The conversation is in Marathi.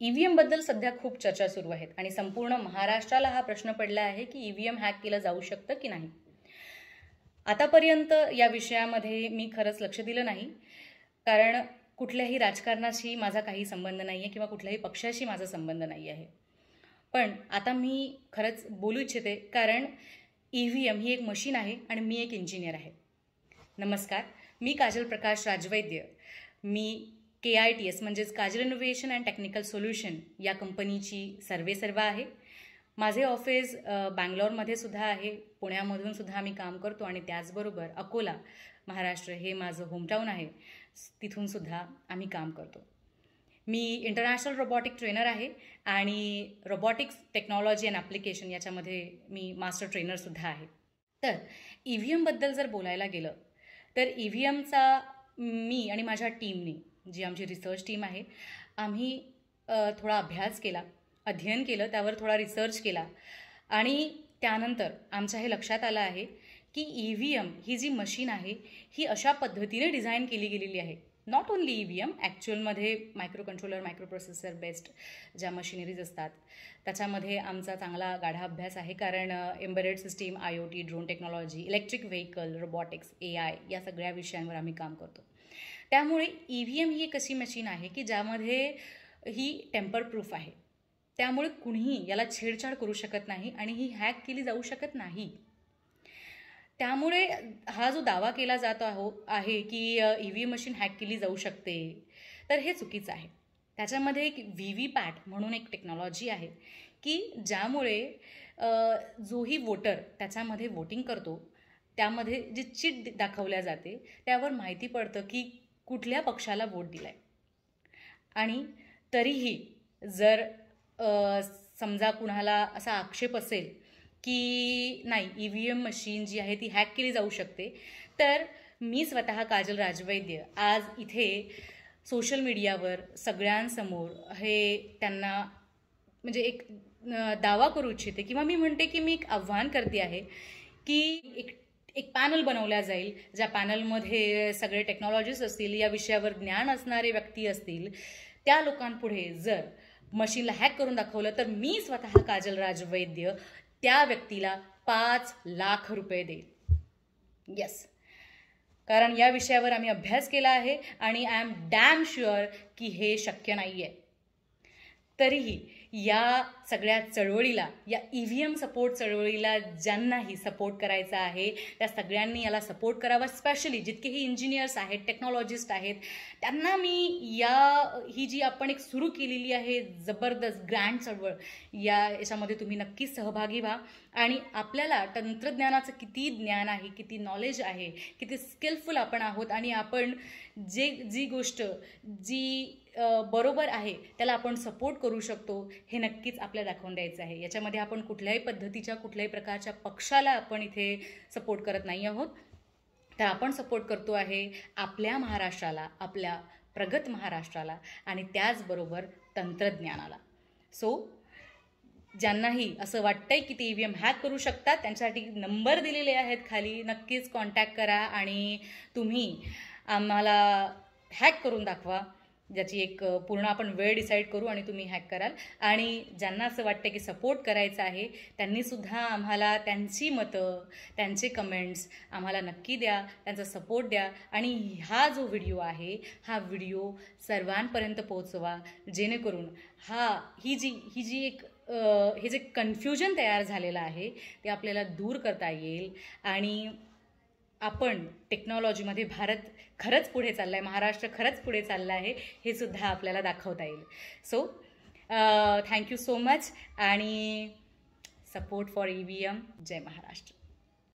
ईव्हीएम बद्दल सध्या खूप चर्चा सुरू आहेत आणि संपूर्ण महाराष्ट्राला हा प्रश्न पडला आहे की ईव्हीएम हॅक केलं जाऊ शकतं की नाही. आतापर्यंत या विषयामध्ये मी खरंच लक्ष दिलं नाही, कारण कुठल्याही राजकारणाशी माझा काही संबंध नाही आहे किंवा कुठल्याही पक्षाशी माझा संबंध नाही आहे. पण आता मी खरंच बोलू इच्छिते, कारण ईव्हीएम ही एक मशीन आहे आणि मी एक इंजिनियर आहे. नमस्कार, मी काजल प्रकाश राजवैद्य. मी KITS म्हणजेच Kajal innovation and technical solution या कंपनीची सर्वेसर्वा आहे. माझे ऑफिस बँगलोरमध्ये सुद्धा आहे, पुण्यामधून सुद्धा आम्ही काम करतो आणि त्याचबरोबर अकोला महाराष्ट्र हे माझं होमटाऊन आहे, तिथून सुद्धा आम्ही काम करतो. मी इंटरनॅशनल रोबॉटिक ट्रेनर आहे आणि रोबॉटिक्स टेक्नॉलॉजी अँड ॲप्लिकेशन याच्यामध्ये मी मास्टर ट्रेनरसुद्धा आहे. तर ईव्हीएमबद्दल जर बोलायला गेलं तर ईव्हीएमचा मी आणि माझ्या टीमने, जी आमची रिसर्च टीम आहे, आम्ही थोडा अभ्यास केला, अध्ययन केलं, त्यावर थोडा रिसर्च केला आणि त्यानंतर आमच्या हे लक्षात आलं आहे की ईव्हीएम ही जी मशीन आहे ही अशा पद्धतीने डिझाईन केली गेलेली आहे. नॉट ओन्ली ईव्हीएम, ॲक्च्युअलमध्ये micro controller, micro processor based ज्या मशिनरीज असतात त्याच्यामध्ये आमचा चांगला गाढा अभ्यास आहे, कारण embedded system, IoT, drone technology, electric vehicle, robotics, AI या सगळ्या विषयांवर आम्ही काम करतो. त्यामुळे ईव्हीएम ही एक अशी मशीन आहे की ज्यामध्ये ही टेम्पर प्रूफ आहे. त्यामुळे कुणीही याला छेडछाड करू शकत नाही आणि ही हॅक केली जाऊ शकत नाही. त्यामुळे हा जो दावा केला जात आहे की ईव्हीएम मशीन हॅक केली जाऊ शकते, तर हे चुकीचं आहे. त्याच्यामध्ये एक VVPAT म्हणून एक टेक्नॉलॉजी आहे की ज्यामुळे जोही वोटर त्याच्यामध्ये वोटिंग करतो त्यामध्ये जी चिट दाखवल्या जाते त्यावर माहिती पडतं की कुठल्या पक्षाला वोट दिला आहे. आणि तरीही जर समजा कुणाला असा आक्षेप असेल की नाही, ईव्हीएम मशीन जी आहे ती हॅक केली जाऊ शकते, तर मी स्वतः काजल राजवैद्य आज इथे सोशल मीडियावर सगळ्यांसमोर हे त्यांना म्हणजे एक दावा करू इच्छिते किंवा मी म्हणते की मी एक आव्हान करते आहे की एक पॅनल बनवल्या जाईल, ज्या पॅनलमध्ये सगळे टेक्नॉलॉजिस्ट असतील, या विषयावर ज्ञान असणारे व्यक्ती असतील. त्या लोकांपुढे जर मशीनला हॅक करून दाखवलं तर मी स्वतः काजल राजवैद्य त्या व्यक्तीला 5 लाख रुपये देईल. येस, कारण या विषयावर आम्ही अभ्यास केला आहे आणि आय एम डॅम शुअर की हे शक्य नाही आहे. तरीही या सगळ्या चळवळीला, या ईव्हीएम सपोर्ट चळवळीला ज्यांनाही सपोर्ट करायचा आहे त्या सगळ्यांनी याला सपोर्ट करावा. स्पेशली जितकेही इंजिनियर्स आहेत, टेक्नॉलॉजिस्ट आहेत, त्यांना मी ही जी आपण एक सुरू केलेली आहे जबरदस्त ग्रँड चळवळ, याच्यामध्ये तुम्ही नक्कीच सहभागी व्हा. आणि आपल्याला तंत्रज्ञानाचं किती ज्ञान आहे, किती नॉलेज आहे, किती स्किलफुल आपण आहोत आणि आपण जी गोष्ट जी बरोबर आहे त्याला आपण सपोर्ट करू शकतो, हे नक्कीच आपल्याला दाखवून द्यायचं आहे. याच्यामध्ये आपण कुठल्याही पद्धतीच्या, कुठल्याही प्रकारच्या पक्षाला आपण इथे सपोर्ट करत नाही आहोत, तर आपण सपोर्ट करतो आहे आपल्या महाराष्ट्राला, आपल्या प्रगत महाराष्ट्राला आणि त्याचबरोबर तंत्रज्ञानाला. सो ज्यांनाही असं वाटतंय की ते ईव्हीएम हॅक करू शकतात, त्यांच्यासाठी नंबर दिलेले आहेत खाली, नक्कीच कॉन्टॅक्ट करा आणि तुम्ही आम्हाला हॅक करून दाखवा, ज्याची एक पूर्ण आपण वेळ डिसाईड करू आणि तुम्ही हॅक कराल. आणि ज्यांना असं वाटतं की सपोर्ट करायचं आहे त्यांनीसुद्धा आम्हाला त्यांची मतं, त्यांचे कमेंट्स आम्हाला नक्की द्या, त्यांचा सपोर्ट द्या आणि हा जो व्हिडिओ आहे हा व्हिडिओ सर्वांपर्यंत पोहोचवा, जेणेकरून ही जी एक हे जे कन्फ्युजन तयार झालेलं आहे ते आपल्याला दूर करता येईल आणि आपण टेक्नॉलॉजीमध्ये भारत खरंच पुढे चालला आहे, महाराष्ट्र खरंच पुढे चालला आहे, हे सुद्धा आपल्याला दाखवता येईल. सो थँक्यू सो मच आणि सपोर्ट फॉर ईव्हीएम. जय महाराष्ट्र.